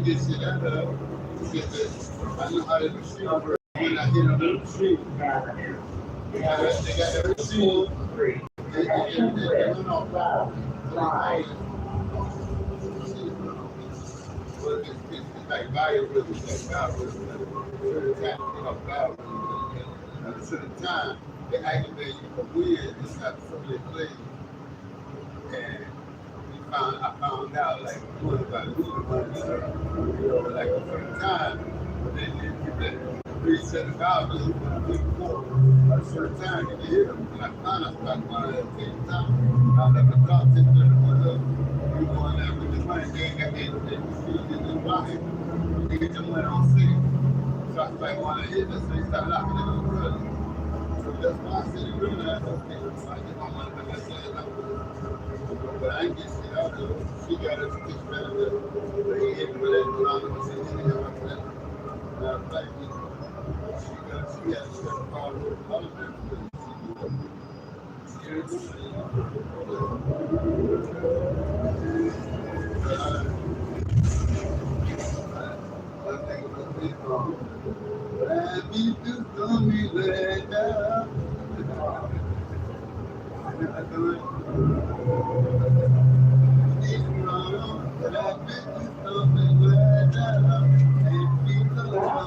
get shit out of. I know how to receive when I hit on the street. They got that receipt. They went off loud. Well, it's like valuable, it's like valuable. At a certain time, they activate you for weird. It's not somebody playing. And I found out like what about losing money, like a certain time, but then you get that $375 for the week before. At a certain time, you can hit them. And I found out about one at the same time. I never thought that you going there with the money, they ain't got they received in the pocket. They get your money on sale. So I was like, when I hit this, they start knocking it on the road. So that's why I said, you realize, okay, so I get my money, but that's it. But I ain't get shit out of it. She got us pitch better than he hit me with that line and said, she didn't have that. And I was like, she had a problem with the other man.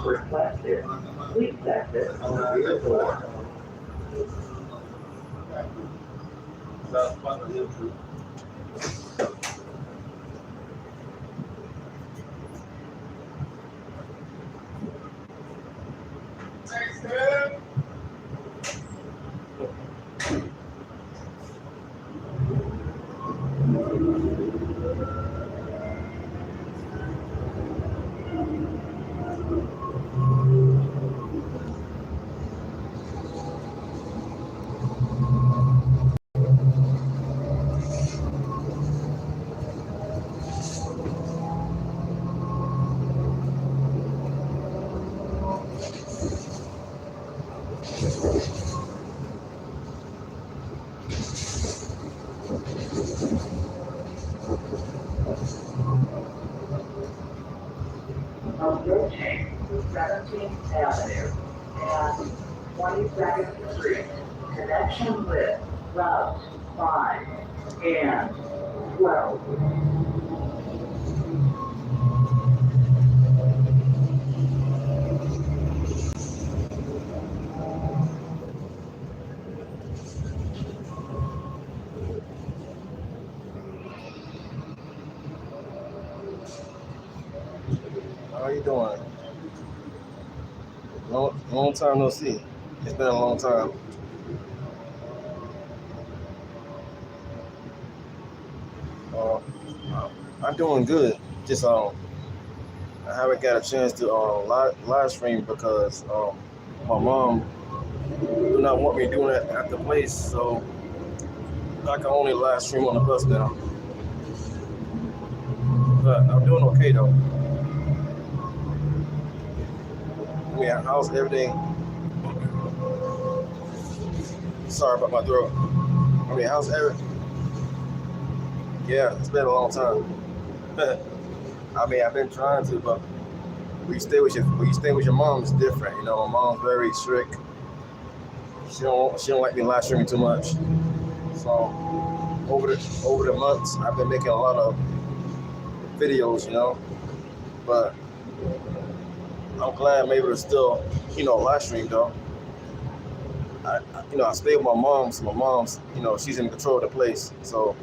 Requested. Please exit on the floor. Thanks, man. Approaching 17th Avenue and 22nd Street, connection with Route 5 and 12. How you doing? Long time no see. It's been a long time. I'm doing good. Just I haven't got a chance to live stream because my mom do not want me doing it at the place, so I can only live stream on the bus now. But I'm doing okay though. Yeah, how's everything? Sorry about my throat. How's everything? Yeah, it's been a long time. I've been trying to, but when you stay with your mom, it's different. You know, my mom's very strict. She don't like me live streaming too much. So over the months, I've been making a lot of videos, you know, but I'm glad I'm able to still, live stream though. I stay with my mom, so my mom's, she's in control of the place, so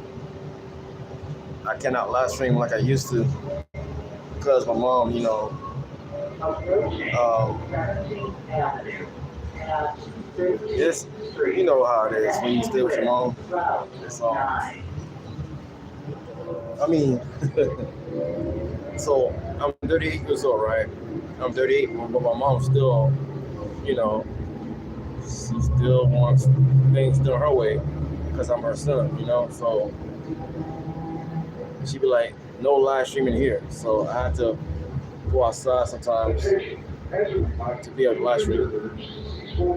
I cannot live stream like I used to because my mom, you know how it is when you stay with your mom. It's so I'm 38 years old, right? I'm 38, but my mom still, she still wants things done her way because I'm her son, so she be like, no live streaming here. So I had to go outside sometimes to be able to live stream. Yeah,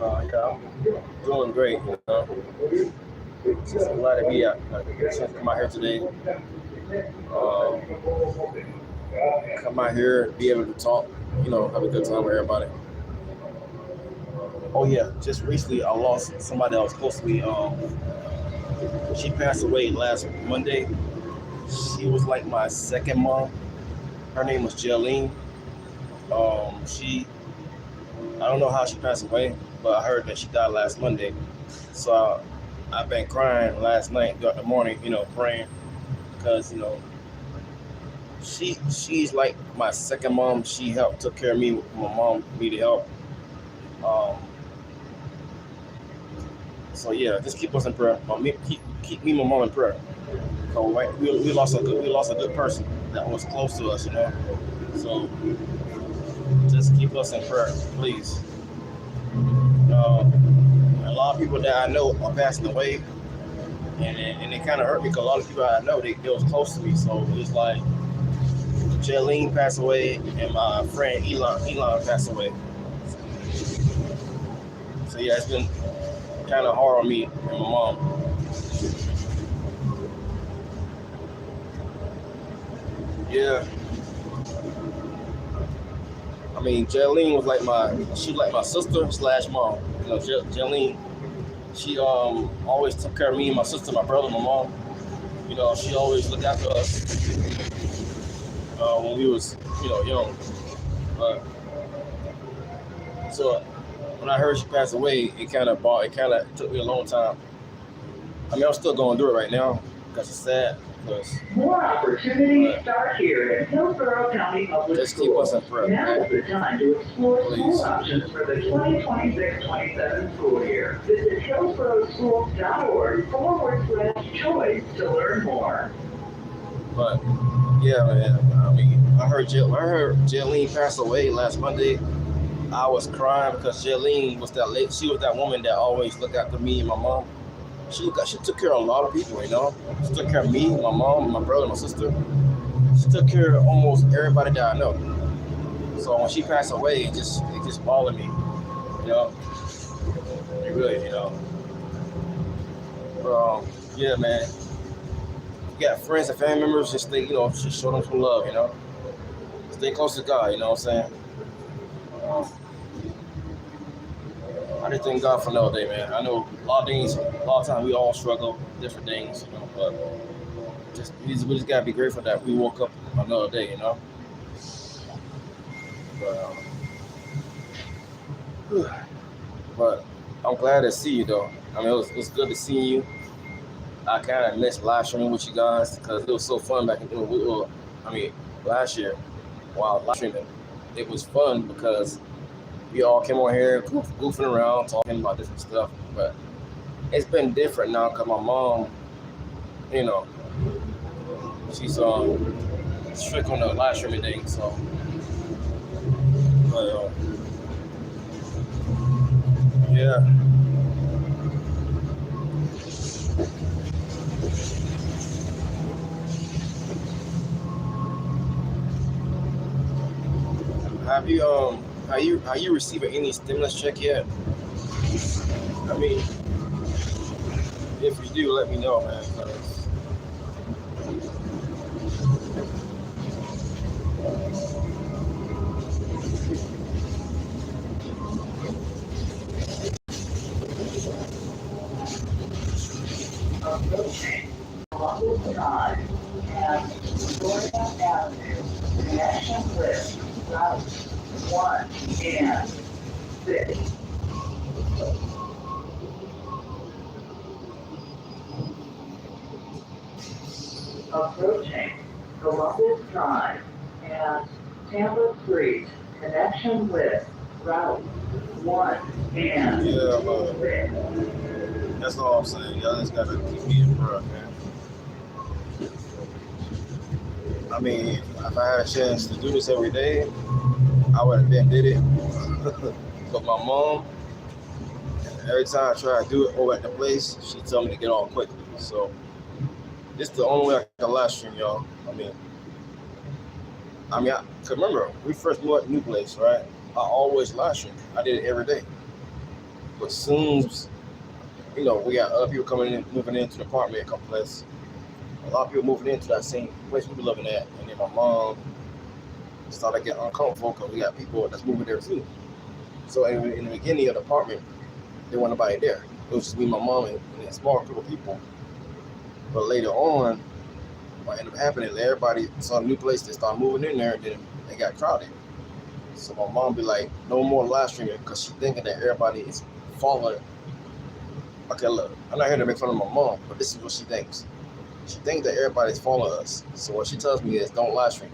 I'm doing great, Just glad to be out. Get a chance to come out here today. Come out here, be able to talk, have a good time with everybody. Oh yeah, just recently I lost somebody that was close to me. She passed away last Monday. She was like my second mom. Her name was Jelene. I don't know how she passed away, but I heard that she died last Monday. So I've been crying last night throughout the morning, praying because she's like my second mom. She took care of me when my mom needed help. So yeah, just keep us in prayer. Keep me and my mom in prayer. So right, we lost a good person that was close to us, So just keep us in prayer, please. A lot of people that I know are passing away, and it kind of hurt me because a lot of people I know they was close to me. So it was like Jelene passed away, and my friend Elon passed away. So yeah, it's been kind of hard on me and my mom. Yeah. I mean, Jelene was like my sister / mom. Jelene, she always took care of me, my sister, my brother, my mom. She always looked after us when we was, young. So when I heard she passed away, it kind of took me a long time. I mean, I'm still going through it right now because it's sad. More opportunities start here at Hillsborough County Public Just keep us in prayer. Now is the time to explore school options for the 2026-27 school year. Visit hillsboroschools.org/choice to learn more. But yeah, man. I mean, I heard Jelene passed away last Monday. I was crying because Jelene was she was that woman that always looked after me and my mom. She took care of a lot of people, She took care of me, my mom, my brother, my sister. She took care of almost everybody that I know. So when she passed away, it just bothered me, It really, yeah, man. You got friends and family members, just stay, just show them some love, Stay close to God, you know what I'm saying? I just thank God for another day, man. I know a lot of times we all struggle, different things, but we just gotta be grateful that we woke up another day, But I'm glad to see you, though. I mean, it was good to see you. I kind of missed live streaming with you guys because it was so fun back in last year while live streaming. It was fun because we all came on here goofing around, talking about different stuff. But it's been different now because my mom, she's strict on the live streaming thing. So, but yeah. Are you receiving any stimulus check yet? I mean, if you do, let me know, man. Approaching Columbus Drive and Victoria Avenue, connection with Route 1 and 6. Approaching Columbus Drive and Tampa Street, connection with Route 1 and 6. That's all I'm saying. Y'all just gotta keep me in prayer, man. I mean, if I had a chance to do this every day, I would have been did it. But my mom, every time I try to do it over at the place, she tell me to get on quickly. So this is the only way I can live stream, y'all. I can remember we first moved at the new place, right? I always live stream. I did it every day. But soon we got other people coming in, moving into the apartment complex. A lot of people moving into that same place we were living at, and then my mom started getting uncomfortable because we got people that's moving there too. So in the beginning of the apartment, there wasn't nobody there. It was just me, my mom, and a small group of people. But later on, what ended up happening, everybody saw a new place, they started moving in there, and then they got crowded. So my mom be like, no more live streaming, because she's thinking that everybody is following. Okay, look, I'm not here to make fun of my mom, but this is what she thinks. She thinks that everybody's following us. So what she tells me is, don't live stream.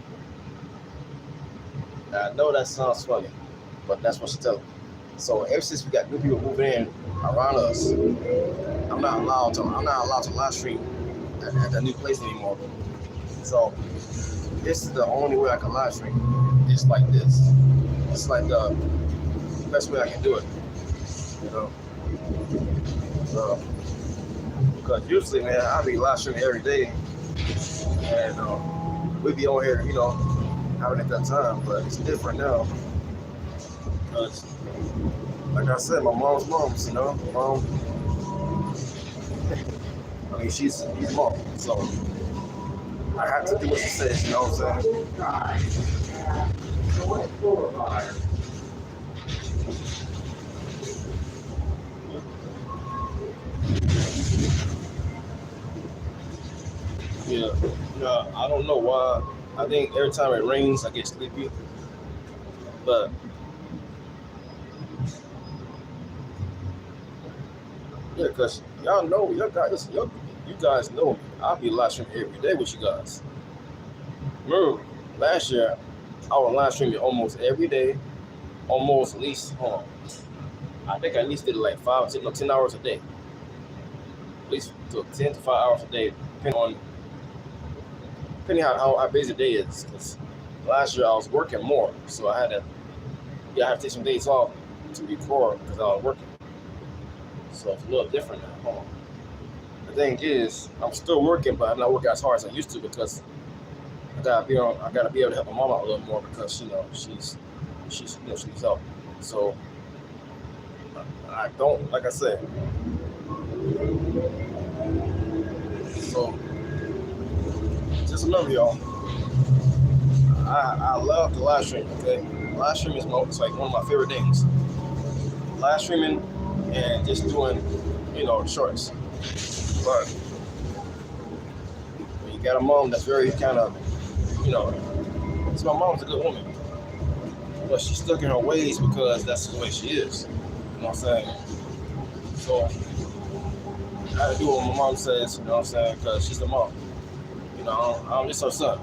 Now, I know that sounds funny, but that's what she tells me. So ever since we got new people moving in around us, I'm not allowed to live stream at that new place anymore. So this is the only way I can live stream. It's like this. It's like the best way I can do it. So, because usually, man, I be live streaming every day, and we be on here, having a good time. But it's different now, because, like I said, my mom's mom. I mean, she's mom, so I have to do what she says. You know what I'm saying? Yeah, I don't know why. I think every time it rains, I get sleepy. But yeah, because y'all know, you guys know me. I'll be live streaming every day with you guys. Remember, last year, I was live streaming almost every day, almost at least, I think I at least did like 10 hours a day. At least 10 to 5 hours a day, depending how busy the day is. Because last year I was working more, so I had to take some days off to record because I was working. So it's a little different now. The thing is, I'm still working, but I'm not working as hard as I used to because I gotta be able to help my mom out a little more because she's help. So I don't, like I said. So just remember, y'all, I love the live stream. Okay, live stream is like one of my favorite things. Live streaming and just doing, shorts. But when you got a mom that's very kind of, my mom's a good woman, but she's stuck in her ways because that's the way she is. You know what I'm saying? So I have to do what my mom says. You know what I'm saying? Because she's the mom. I'm just her son.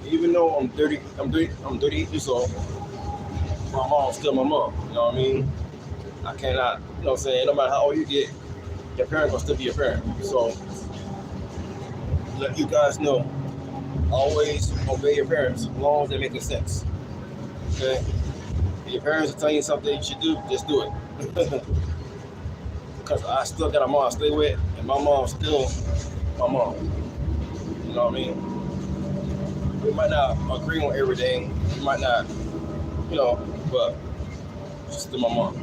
Even though I'm 38 years old, my mom's still my mom. You know what I mean? I cannot, no matter how old you get, your parent will still be your parent. So let you guys know, always obey your parents as long as they're making sense. Okay? If your parents are telling you something you should do, just do it. Because I still got a mom to stay with, and my mom's still my mom. You know what I mean? We might not agree on everything, we might not, but she's still my mom.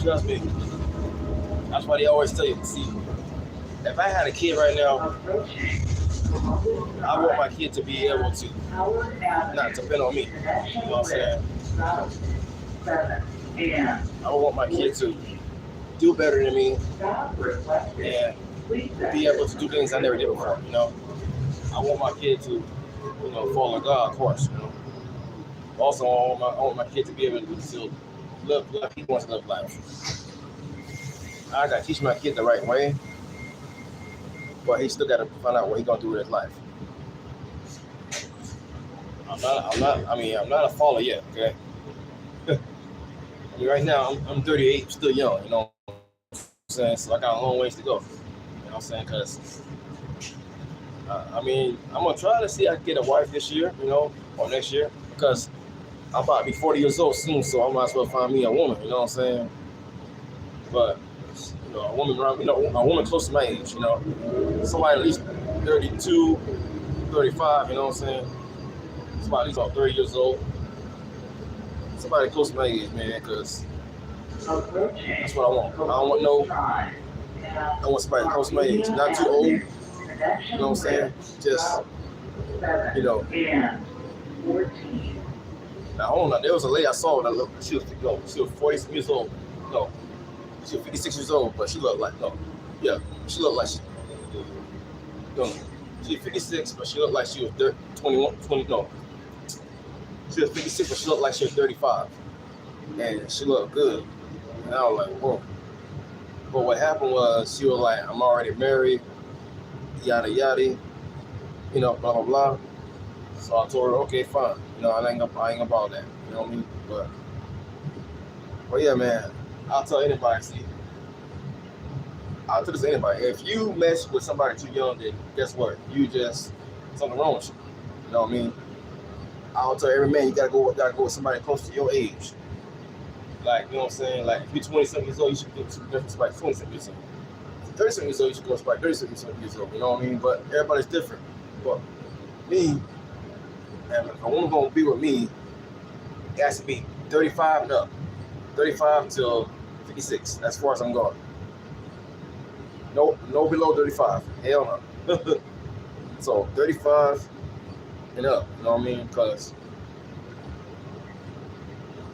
Trust me. That's why they always tell you, see, if I had a kid right now, I want my kid to be able to not depend on me. You know what I'm saying? I want my kid to do better than me and be able to do things I never did before, I want my kid to, follow God, of course, Also, I want my kid to be able to live like he wants to live life. I gotta teach my kid the right way, but he still gotta find out what he's gonna do with his life. I'm not a follower yet, okay? Right now, I'm 38, still young, you know what I'm saying? So I got a long ways to go, you know what I'm saying? Because, I'm going to try to see if I can get a wife this year, or next year, because I'm about to be 40 years old soon, so I might as well find me a woman, you know what I'm saying? But, a woman around, a woman close to my age, somebody at least 32, 35, you know what I'm saying? Somebody at least about 30 years old. somebody close to my age, man, because Approaching. that's what I want. I don't want no. I want somebody close to my age, not too old. You know what I'm saying? Just, you know. And 14. Now hold on. There was a lady I saw that looked. She was 40 years old. No, she was 56 years old, but she looked like she looked like she. No, she was 56, but she looked like she was 21, 20. No, she was 56, but she looked like she was 35, and she looked good. And I was like, whoa. But what happened was she was like, I'm already married, yada yada, you know, blah blah blah. So I told her, okay, fine. You know, I ain't about that. You know what I mean? But yeah, man, I'll tell anybody. See, I'll tell this to anybody. If you mess with somebody too young, then guess what? You just something wrong with you. You know what I mean? I'll tell every man you gotta go with somebody close to your age. Like, you know what I'm saying? Like, if you're 27 years old, you should go to somebody 27 years old. If you're 37 years old, you should go to somebody 37 years old. You know what I mean? But everybody's different. But me, and if a woman gonna be with me, it has to be 35 and up. 35 till 56, as far as I'm going. No below 35. Hell no. So 35 and up, you know what I mean? Because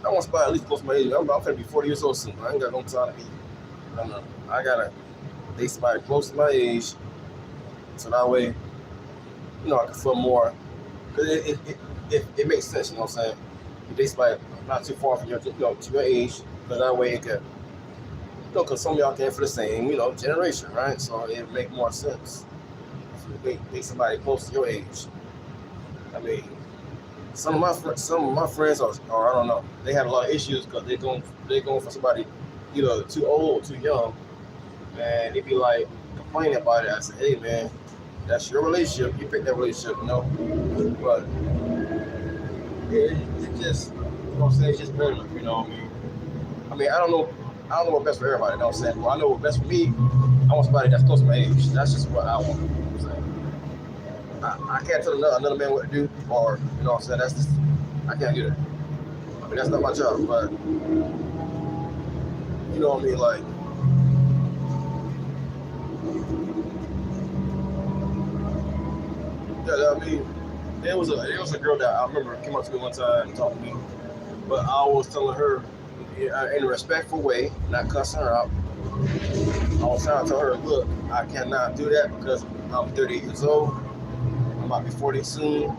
I want somebody at least close to my age. I'm gonna be 40 years old soon. I ain't got no time to be. I gotta date somebody close to my age, so that way, you know, I can feel more. Cause it makes sense, you know what I'm saying? You date somebody not too far from your, to your age, but that way it can, cause some of y'all came for the same, generation, right? So it make more sense if you date somebody close to your age. I mean, some of my friends are I don't know, they had a lot of issues because they're going for somebody either too old or too young, and they be like complaining about it. I said, hey man, that's your relationship. You pick that relationship, But it just, what I'm saying, it's just better, you know what I mean? I mean, I don't know what's best for everybody, you know what I'm saying? Well, I know what's best for me. I want somebody that's close to my age. That's just what I want, you know what I'm saying? I can't tell another man what to do, or, you know what I'm saying? That's just, I can't do that. I mean, that's not my job, but, you know what I mean? Like, yeah, I mean, there was a girl that I remember came up to me one time and talked to me, but I was telling her in a respectful way, not cussing her out. I was trying to tell her, look, I cannot do that because I'm 38 years old. I'm about to be 40 soon.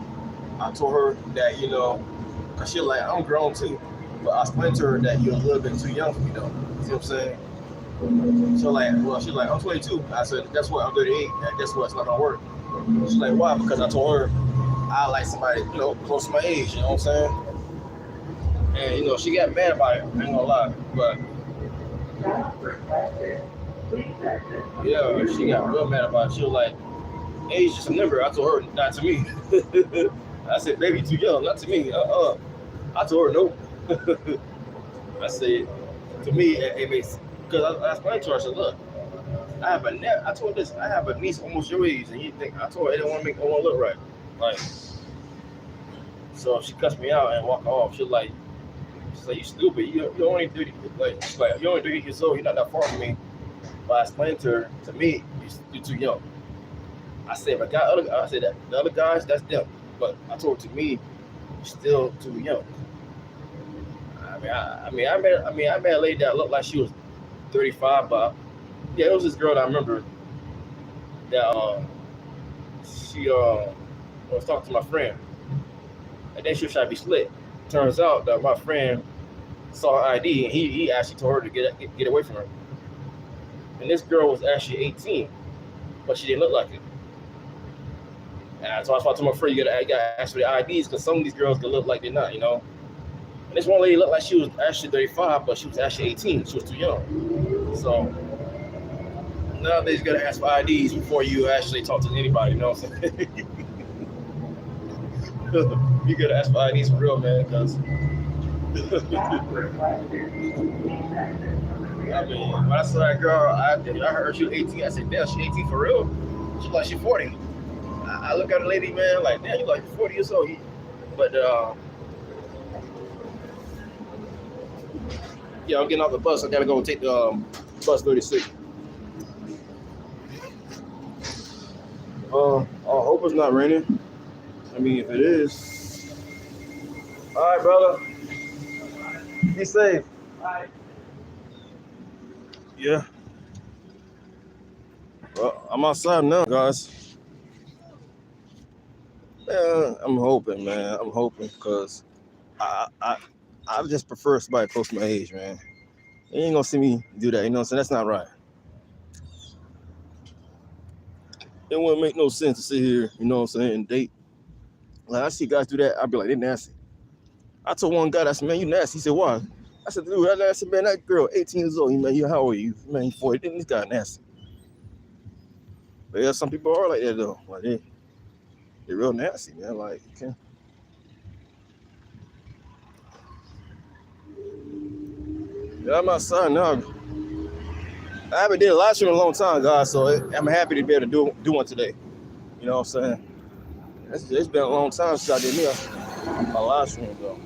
I told her that, because she's like, I'm grown too. But I explained to her that you're a little bit too young for me though. You see what I'm saying? So she's like, I'm 22. I said, guess what? I'm 38. And guess what? It's not gonna work. She's like, why? Because I told her I like somebody, close to my age, you know what I'm saying? And, she got mad about it, I ain't gonna lie. But, yeah, she got real mad about it. She was like, age is just a number. I told her, not to me. I said, baby, you too young, not to me. I told her, nope. I said, to me, it makes, because I explained to her, I said, look, I told her this, I have a niece almost your age, and you think, I told her, I didn't want to look right. Like, so she cussed me out and walked off. She's like, you stupid, you're only 30, she's like, you're only 30 years old, you're not that far from me. But I explained to her, to me, you're too young. I said, but I said that the other guys, that's them. But I told her, to me, you're still too young. I met a lady that looked like she was 35, but yeah, it was this girl that I remember that she was talking to my friend, and then she was trying to be slick. Turns out that my friend saw her ID, and he actually told her to get away from her. And this girl was actually 18, but she didn't look like it. And so I told my friend, you gotta ask for the IDs, because some of these girls can look like they're not, And this one lady looked like she was actually 35, but she was actually 18. She was too young. So nowadays you gotta ask for IDs before you actually talk to anybody, you know what I'm saying? You gotta ask for IDs for real, man, because I mean, when I saw that girl, I heard she was 18. I said, damn, she 18 for real? She's like, she's 40. I look at the lady, man, like, damn, you like 40 years old. But Yeah, I'm getting off the bus. I gotta go take the bus 36. I hope it's not raining. I mean, if it is, all right, brother. Be safe. Bye. Yeah. Well, I'm outside now, guys. Yeah, I'm hoping, man. I'm hoping because I just prefer somebody close to my age, man. You ain't gonna see me do that, you know what I'm saying? That's not right. It wouldn't make no sense to sit here, you know what I'm saying, and date. Like I see guys do that, I'd be like, they nasty. I told one guy, I said, man, you nasty. He said, why? I said, dude, I said, man, that girl, 18 years old, man, how old are you? Man, 40. This guy nasty. But yeah, some people are like that though. Like they're real nasty, man. Like, you can't. Yeah, I'm outside now. I haven't did a live stream in a long time, guys, so I'm happy to be able to do one today. You know what I'm saying? It's been a long time since I did me a live stream, though.